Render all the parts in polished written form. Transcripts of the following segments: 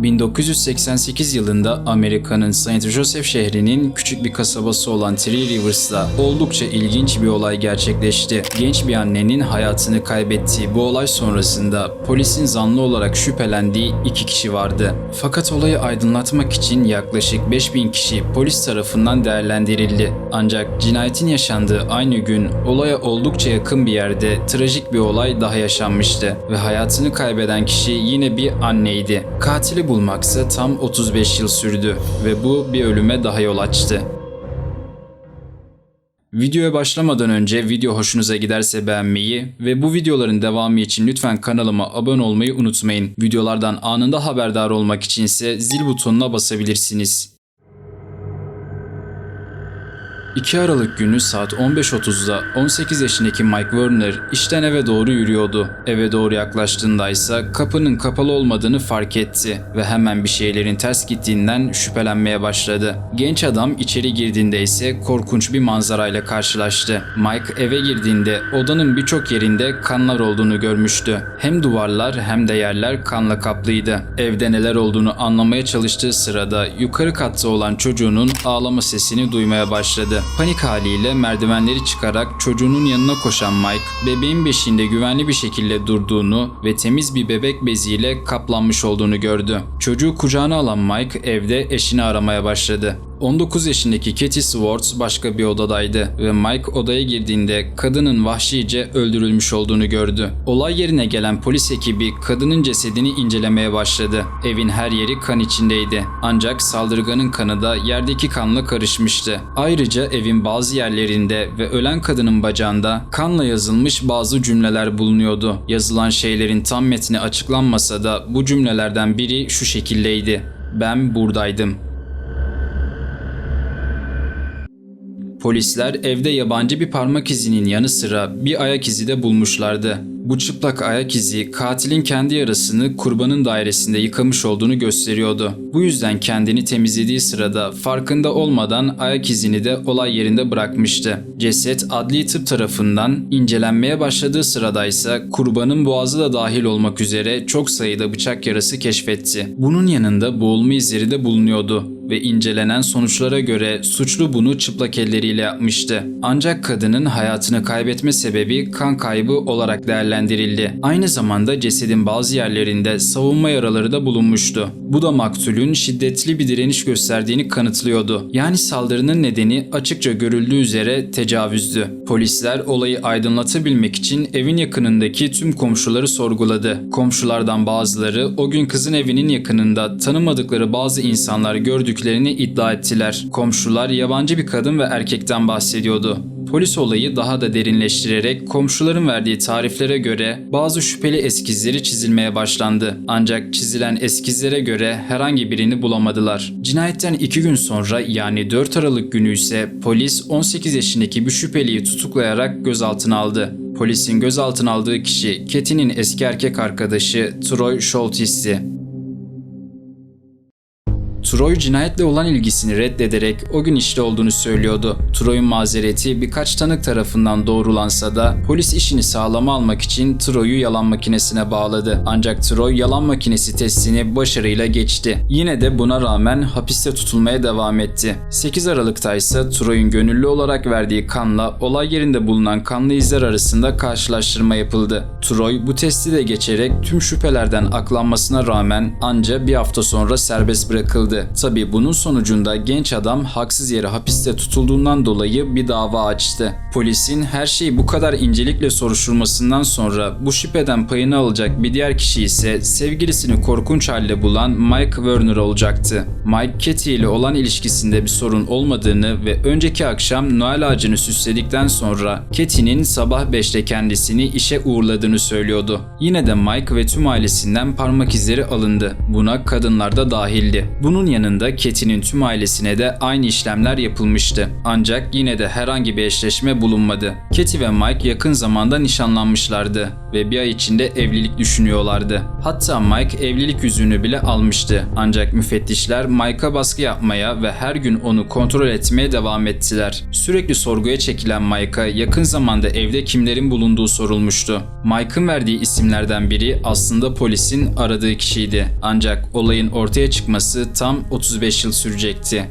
1988 yılında Amerika'nın St. Joseph şehrinin küçük bir kasabası olan Three Rivers'ta oldukça ilginç bir olay gerçekleşti. Genç bir annenin hayatını kaybettiği bu olay sonrasında polisin zanlı olarak şüphelendiği 2 kişi vardı. Fakat olayı aydınlatmak için yaklaşık 5000 kişi polis tarafından değerlendirildi. Ancak cinayetin yaşandığı aynı gün olaya oldukça yakın bir yerde trajik bir olay daha yaşanmıştı ve hayatını kaybeden kişi yine bir anneydi. Katili bulmaksa tam 35 yıl sürdü ve bu bir ölüme daha yol açtı. Videoya başlamadan önce video hoşunuza giderse beğenmeyi ve bu videoların devamı için lütfen kanalıma abone olmayı unutmayın. Videolardan anında haberdar olmak için ise zil butonuna basabilirsiniz. 2 Aralık günü saat 15.30'da 18 yaşındaki Mike Werner işten eve doğru yürüyordu. Eve doğru yaklaştığında ise kapının kapalı olmadığını fark etti ve hemen bir şeylerin ters gittiğinden şüphelenmeye başladı. Genç adam içeri girdiğinde ise korkunç bir manzarayla karşılaştı. Mike eve girdiğinde odanın birçok yerinde kanlar olduğunu görmüştü. Hem duvarlar hem de yerler kanla kaplıydı. Evde neler olduğunu anlamaya çalıştığı sırada yukarı katta olan çocuğunun ağlama sesini duymaya başladı. Panik haliyle merdivenleri çıkarak çocuğunun yanına koşan Mike, bebeğin beşiğinde güvenli bir şekilde durduğunu ve temiz bir bebek beziyle kaplanmış olduğunu gördü. Çocuğu kucağına alan Mike evde eşini aramaya başladı. 19 yaşındaki Katie Swartz başka bir odadaydı ve Mike odaya girdiğinde kadının vahşice öldürülmüş olduğunu gördü. Olay yerine gelen polis ekibi kadının cesedini incelemeye başladı. Evin her yeri kan içindeydi. Ancak saldırganın kanı da yerdeki kanla karışmıştı. Ayrıca evin bazı yerlerinde ve ölen kadının bacağında kanla yazılmış bazı cümleler bulunuyordu. Yazılan şeylerin tam metni açıklanmasa da bu cümlelerden biri şu şekildeydi: "Ben buradaydım." Polisler evde yabancı bir parmak izinin yanı sıra bir ayak izi de bulmuşlardı. Bu çıplak ayak izi katilin kendi yarasını kurbanın dairesinde yıkamış olduğunu gösteriyordu. Bu yüzden kendini temizlediği sırada farkında olmadan ayak izini de olay yerinde bırakmıştı. Ceset adli tıp tarafından incelenmeye başladığı sırada ise kurbanın boğazı da dahil olmak üzere çok sayıda bıçak yarası keşfetti. Bunun yanında boğulma izleri de bulunuyordu ve incelenen sonuçlara göre suçlu bunu çıplak elleriyle yapmıştı. Ancak kadının hayatını kaybetme sebebi kan kaybı olarak değerlendirildi. Aynı zamanda cesedin bazı yerlerinde savunma yaraları da bulunmuştu. Bu da maktulün şiddetli bir direniş gösterdiğini kanıtlıyordu. Yani saldırının nedeni açıkça görüldüğü üzere tecavüzdü. Polisler olayı aydınlatabilmek için evin yakınındaki tüm komşuları sorguladı. Komşulardan bazıları o gün kızın evinin yakınında tanımadıkları bazı insanlar gördüklerini iddia ettiler. Komşular yabancı bir kadın ve erkekten bahsediyordu. Polis olayı daha da derinleştirerek komşuların verdiği tariflere göre bazı şüpheli eskizleri çizilmeye başlandı. Ancak çizilen eskizlere göre herhangi birini bulamadılar. Cinayetten 2 gün sonra yani 4 Aralık günü ise polis 18 yaşındaki bir şüpheliyi tutuklayarak gözaltına aldı. Polisin gözaltına aldığı kişi Katie'nin eski erkek arkadaşı Troy Schultz'ti. Troy cinayetle olan ilgisini reddederek o gün işte olduğunu söylüyordu. Troy'un mazereti birkaç tanık tarafından doğrulansa da polis işini sağlama almak için Troy'u yalan makinesine bağladı. Ancak Troy yalan makinesi testini başarıyla geçti. Yine de buna rağmen hapiste tutulmaya devam etti. 8 Aralık'ta ise Troy'un gönüllü olarak verdiği kanla olay yerinde bulunan kanlı izler arasında karşılaştırma yapıldı. Troy bu testi de geçerek tüm şüphelerden aklanmasına rağmen anca bir hafta sonra serbest bırakıldı. Tabii bunun sonucunda genç adam haksız yere hapiste tutulduğundan dolayı bir dava açtı. Polisin her şeyi bu kadar incelikle soruşturmasından sonra bu şüpheden payını alacak bir diğer kişi ise sevgilisini korkunç halde bulan Mike Werner olacaktı. Mike, Katie ile olan ilişkisinde bir sorun olmadığını ve önceki akşam Noel ağacını süsledikten sonra Katie'nin sabah 5'te kendisini işe uğurladığını söylüyordu. Yine de Mike ve tüm ailesinden parmak izleri alındı. Buna kadınlar da dahildi. Bunun yanında Kate'nin tüm ailesine de aynı işlemler yapılmıştı. Ancak yine de herhangi bir eşleşme bulunmadı. Katie ve Mike yakın zamanda nişanlanmışlardı ve bir ay içinde evlilik düşünüyorlardı. Hatta Mike evlilik yüzüğünü bile almıştı. Ancak müfettişler Mike'a baskı yapmaya ve her gün onu kontrol etmeye devam ettiler. Sürekli sorguya çekilen Mike'a yakın zamanda evde kimlerin bulunduğu sorulmuştu. Mike'ın verdiği isimlerden biri aslında polisin aradığı kişiydi. Ancak olayın ortaya çıkması tam 35 yıl sürecekti.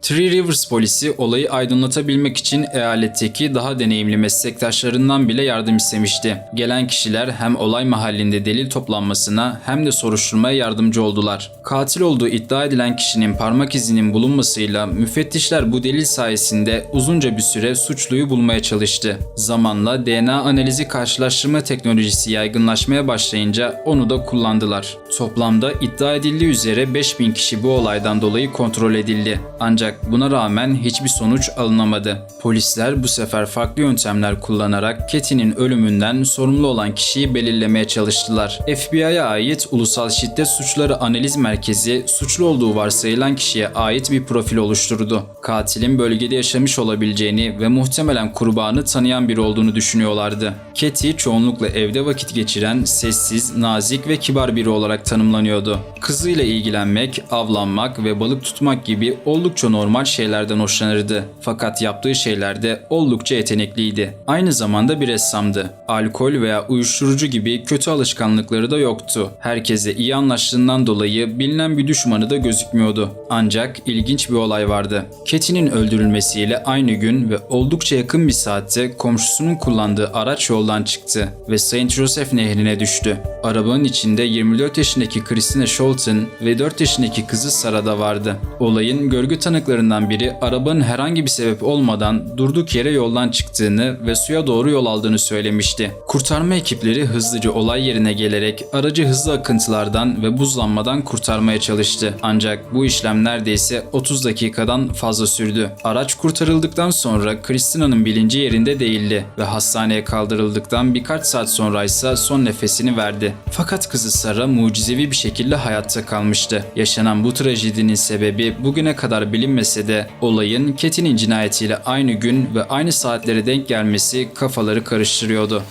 Three Rivers polisi olayı aydınlatabilmek için eyaletteki daha deneyimli meslektaşlarından bile yardım istemişti. Gelen kişiler hem olay mahallinde delil toplanmasına hem de soruşturmaya yardımcı oldular. Katil olduğu iddia edilen kişinin parmak izinin bulunmasıyla müfettişler bu delil sayesinde uzunca bir süre suçluyu bulmaya çalıştı. Zamanla DNA analizi karşılaştırma teknolojisi yaygınlaşmaya başlayınca onu da kullandılar. Toplamda iddia edildiği üzere 5000 kişi bu olaydan dolayı kontrol edildi. Ancak buna rağmen hiçbir sonuç alınamadı. Polisler bu sefer farklı yöntemler kullanarak Katie'nin ölümünden sorumlu olan kişiyi belirlemeye çalıştılar. FBI'ye ait Ulusal Şiddet Suçları Analiz Merkezi, suçlu olduğu varsayılan kişiye ait bir profil oluşturdu. Katilin bölgede yaşamış olabileceğini ve muhtemelen kurbanı tanıyan biri olduğunu düşünüyorlardı. Katie çoğunlukla evde vakit geçiren, sessiz, nazik ve kibar biri olarak tanımlanıyordu. Kızıyla ilgilenmek, avlanmak ve balık tutmak gibi oldukça normal şeylerden hoşlanırdı. Fakat yaptığı şeylerde oldukça yetenekliydi. Aynı zamanda bir ressamdı. Alkol veya uyuşturucu gibi kötü alışkanlıkları da yoktu. Herkese iyi anlaştığından dolayı bilinen bir düşmanı da gözükmüyordu. Ancak ilginç bir olay vardı. Katie'nin öldürülmesiyle aynı gün ve oldukça yakın bir saatte komşusunun kullandığı araç yoldan çıktı ve Saint Joseph Nehri'ne düştü. Arabanın içinde 24 yaşındaki Christina Sholton ve 4 yaşındaki kızı Sarah da vardı. Olayın görgü tanıklarından biri arabanın herhangi bir sebep olmadan durduk yere yoldan çıktığını ve suya doğru yol aldığını söylemişti. Kurtarma ekipleri hızlıca olay yerine gelerek aracı hızlı akıntılardan ve buzlanmadan kurtarmaya çalıştı. Ancak bu işlem neredeyse 30 dakikadan fazla sürdü. Araç kurtarıldıktan sonra Christina'nın bilinci yerinde değildi ve hastaneye kaldırıldıktan birkaç saat sonra ise son nefesini verdi. Fakat kızı Sarah mucizevi bir şekilde hayatta kalmıştı. Yaşanan bu trajedinin sebebi bugüne kadar bilinmese de olayın Katie'nin cinayetiyle aynı gün ve aynı saatlere denk gelmesi kafaları karıştırıyordu.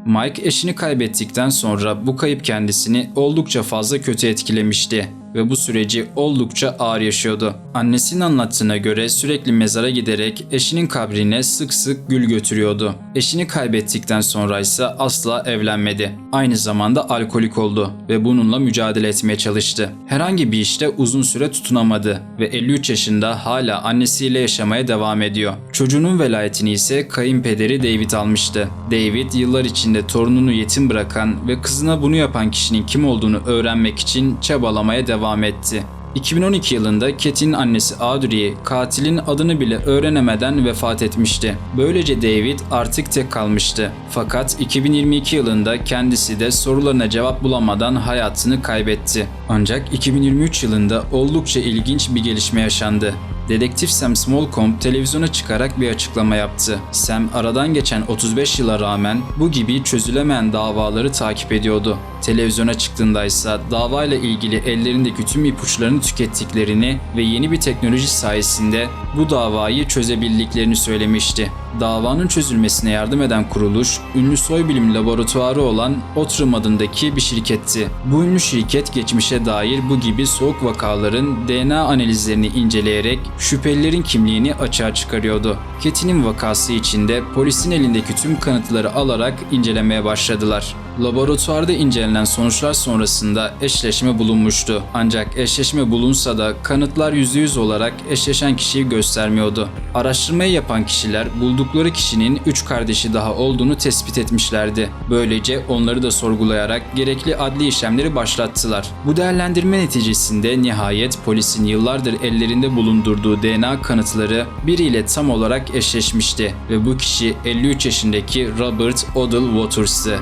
Mike eşini kaybettikten sonra bu kayıp kendisini oldukça fazla kötü etkilemişti ve bu süreci oldukça ağır yaşıyordu. Annesinin anlattığına göre sürekli mezara giderek eşinin kabrine sık sık gül götürüyordu. Eşini kaybettikten sonra ise asla evlenmedi. Aynı zamanda alkolik oldu ve bununla mücadele etmeye çalıştı. Herhangi bir işte uzun süre tutunamadı ve 53 yaşında hala annesiyle yaşamaya devam ediyor. Çocuğunun velayetini ise kayınpederi David almıştı. David yıllar içinde torununu yetim bırakan ve kızına bunu yapan kişinin kim olduğunu öğrenmek için çabalamaya devam etti. 2012 yılında Katie'nin annesi Audrey katilin adını bile öğrenemeden vefat etmişti. Böylece David artık tek kalmıştı. Fakat 2022 yılında kendisi de sorularına cevap bulamadan hayatını kaybetti. Ancak 2023 yılında oldukça ilginç bir gelişme yaşandı. Dedektif Sam Smallcombe televizyona çıkarak bir açıklama yaptı. Sam aradan geçen 35 yıla rağmen bu gibi çözülemeyen davaları takip ediyordu. Televizyona çıktığında ise davayla ilgili ellerindeki tüm ipuçlarını tükettiklerini ve yeni bir teknoloji sayesinde bu davayı çözebildiklerini söylemişti. Davanın çözülmesine yardım eden kuruluş, ünlü soybilim laboratuvarı olan Outram adındaki bir şirketti. Bu ünlü şirket geçmişe dair bu gibi soğuk vakaların DNA analizlerini inceleyerek şüphelilerin kimliğini açığa çıkarıyordu. Katie'nin vakası içinde polisin elindeki tüm kanıtları alarak incelemeye başladılar. Laboratuvarda incelenen sonuçlar sonrasında eşleşme bulunmuştu. Ancak eşleşme bulunsa da kanıtlar %100 olarak eşleşen kişiyi göstermiyordu. Araştırmayı yapan kişiler buldukları kişinin 3 kardeşi daha olduğunu tespit etmişlerdi. Böylece onları da sorgulayarak gerekli adli işlemleri başlattılar. Bu değerlendirme neticesinde nihayet polisin yıllardır ellerinde bulundurduğu DNA kanıtları biriyle tam olarak eşleşmişti ve bu kişi 53 yaşındaki Robert Odell Waters'tı.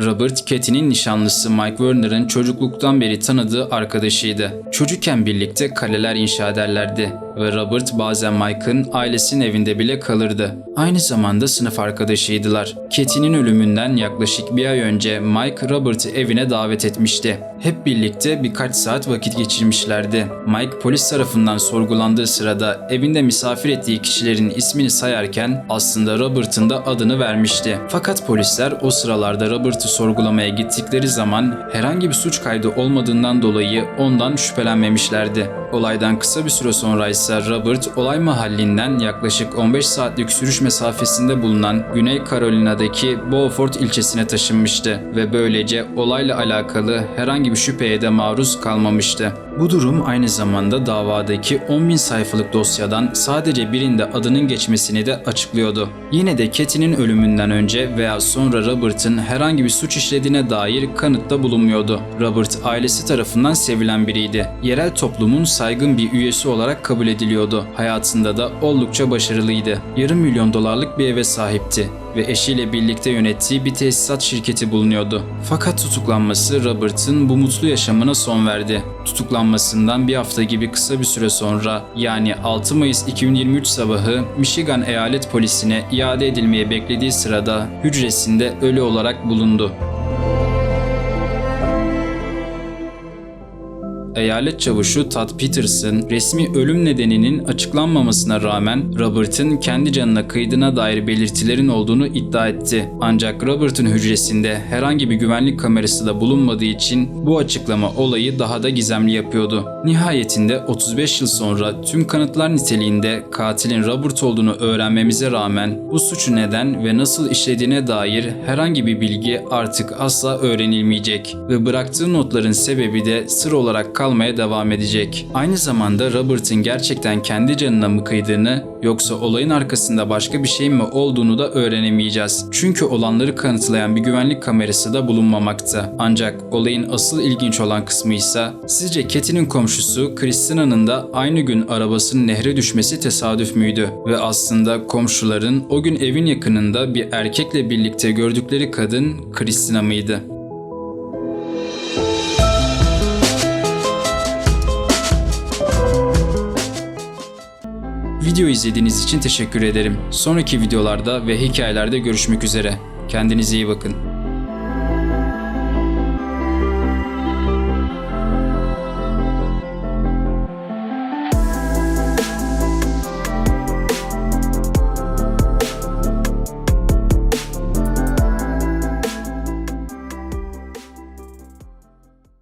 Robert, Katie'nin nişanlısı Mike Warner'ın çocukluktan beri tanıdığı arkadaşıydı. Çocukken birlikte kaleler inşa ederlerdi ve Robert bazen Mike'ın ailesinin evinde bile kalırdı. Aynı zamanda sınıf arkadaşıydılar. Kate'nin ölümünden yaklaşık bir ay önce Mike Robert'ı evine davet etmişti. Hep birlikte birkaç saat vakit geçirmişlerdi. Mike polis tarafından sorgulandığı sırada evinde misafir ettiği kişilerin ismini sayarken aslında Robert'ın da adını vermişti. Fakat polisler o sıralarda Robert'ı sorgulamaya gittikleri zaman herhangi bir suç kaydı olmadığından dolayı ondan şüphelenmemişlerdi. Olaydan kısa bir süre sonra ise Robert olay mahallinden yaklaşık 15 saatlik sürüş mesafesinde bulunan Güney Carolina'daki Beaufort ilçesine taşınmıştı ve böylece olayla alakalı herhangi bir şüpheye de maruz kalmamıştı. Bu durum aynı zamanda davadaki 10.000 sayfalık dosyadan sadece birinde adının geçmesini de açıklıyordu. Yine de Kate'nin ölümünden önce veya sonra Robert'ın herhangi bir suç işlediğine dair kanıtta bulunmuyordu. Robert ailesi tarafından sevilen biriydi. Yerel toplumun saygın bir üyesi olarak kabul ediliyordu. Hayatında da oldukça başarılıydı. $500.000 bir eve sahipti ve eşiyle birlikte yönettiği bir tesisat şirketi bulunuyordu. Fakat tutuklanması Robert'ın bu mutlu yaşamına son verdi. Tutuklanmasından bir hafta gibi kısa bir süre sonra, yani 6 Mayıs 2023 sabahı Michigan Eyalet Polisi'ne iade edilmeye beklediği sırada hücresinde ölü olarak bulundu. Eyalet çavuşu Todd Peterson, resmi ölüm nedeninin açıklanmamasına rağmen Robert'ın kendi canına kıydığına dair belirtilerin olduğunu iddia etti. Ancak Robert'ın hücresinde herhangi bir güvenlik kamerası da bulunmadığı için bu açıklama olayı daha da gizemli yapıyordu. Nihayetinde 35 yıl sonra tüm kanıtlar niteliğinde katilin Robert olduğunu öğrenmemize rağmen bu suçu neden ve nasıl işlediğine dair herhangi bir bilgi artık asla öğrenilmeyecek ve bıraktığı notların sebebi de sır olarak kalmaya devam edecek. Aynı zamanda Robert'ın gerçekten kendi canına mı kıydığını yoksa olayın arkasında başka bir şey mi olduğunu da öğrenemeyeceğiz. Çünkü olanları kanıtlayan bir güvenlik kamerası da bulunmamakta. Ancak olayın asıl ilginç olan kısmı ise sizce Kate'nin komşusu Christina'nın da aynı gün arabasının nehre düşmesi tesadüf müydü? Ve aslında komşuların o gün evin yakınında bir erkekle birlikte gördükleri kadın Christina mıydı? Video izlediğiniz için teşekkür ederim. Sonraki videolarda ve hikayelerde görüşmek üzere. Kendinize iyi bakın.